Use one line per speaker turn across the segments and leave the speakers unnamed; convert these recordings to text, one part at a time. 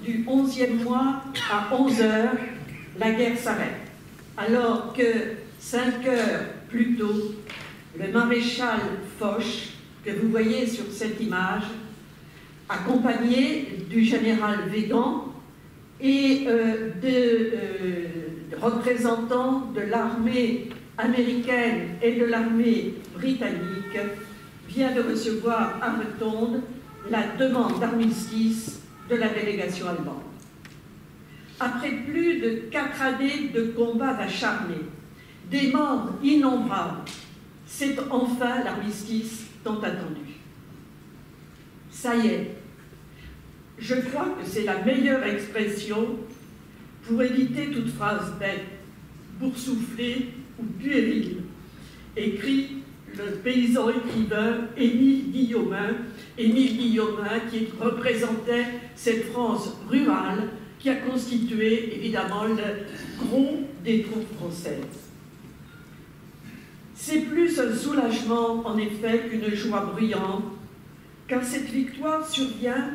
du 11e mois à 11 heures, la guerre s'arrête. Alors que 5 heures plus tôt, le maréchal Foch, que vous voyez sur cette image, accompagné du général Weygand et de représentants de l'armée américaine et de l'armée britannique, vient de recevoir à Rotonde la demande d'armistice de la délégation allemande. Après plus de 4 années de combats acharnés, des morts innombrables, c'est enfin l'armistice tant attendu. Ça y est, je crois que c'est la meilleure expression pour éviter toute phrase bête, boursouflée ou puérile, écrit le paysan écrivain Émile Guillaumin, qui représentait cette France rurale qui a constitué évidemment le gros des troupes françaises. C'est plus un soulagement en effet qu'une joie bruyante, car cette victoire survient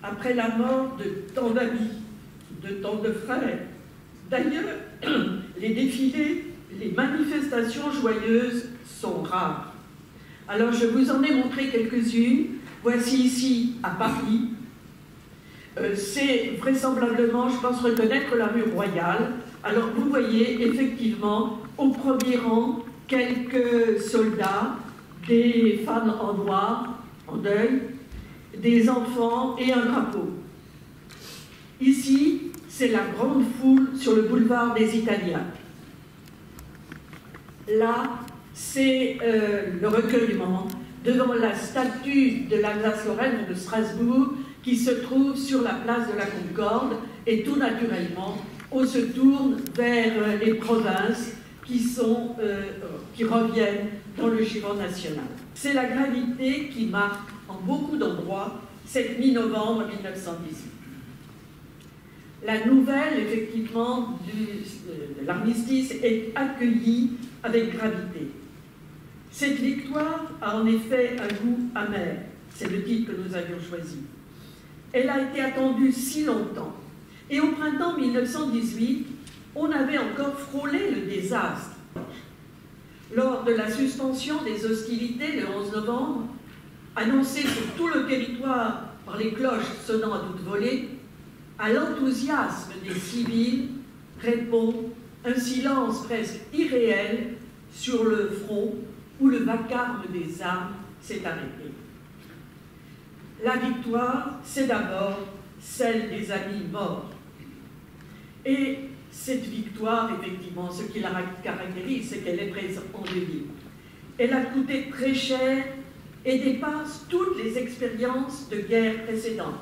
après la mort de tant d'amis, de tant de frères. D'ailleurs, les défilés, les manifestations joyeuses sont rares. Alors je vous en ai montré quelques-unes. Voici ici à Paris. C'est vraisemblablement, je pense reconnaître, la rue Royale. Alors vous voyez effectivement au premier rang quelques soldats, des femmes en noir, en deuil, des enfants et un drapeau. Ici, c'est la grande foule sur le boulevard des Italiens. Là, c'est le recueillement devant la statue de l'Alsace-Lorraine de Strasbourg qui se trouve sur la place de la Concorde, et tout naturellement, on se tourne vers les provinces qui reviennent dans le giron national. C'est la gravité qui marque en beaucoup d'endroits cette mi-novembre 1918. La nouvelle, effectivement, de l'armistice est accueillie avec gravité. Cette victoire a en effet un goût amer, c'est le titre que nous avions choisi. Elle a été attendue si longtemps, et au printemps 1918, on avait encore frôlé le désastre. Lors de la suspension des hostilités le 11 novembre, annoncée sur tout le territoire par les cloches sonnant à toute volée, à l'enthousiasme des civils répond un silence presque irréel sur le front où le vacarme des armes s'est arrêté. La victoire, c'est d'abord celle des amis morts. Et cette victoire, effectivement, ce qui la caractérise, c'est qu'elle est présente en livre. Elle a coûté très cher et dépasse toutes les expériences de guerre précédentes.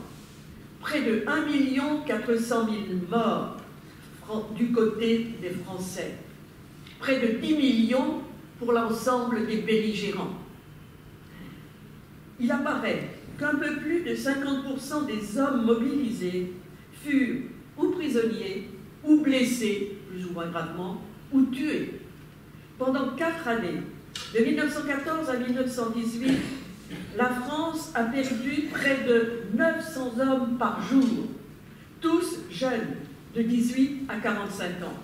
Près de 1 400 000 morts du côté des Français. Près de 10 millions pour l'ensemble des belligérants. Il apparaît qu'un peu plus de 50% des hommes mobilisés furent ou prisonniers, ou blessés, plus ou moins gravement, ou tués. Pendant 4 années, de 1914 à 1918, la France a perdu près de 900 hommes par jour, tous jeunes, de 18 à 45 ans.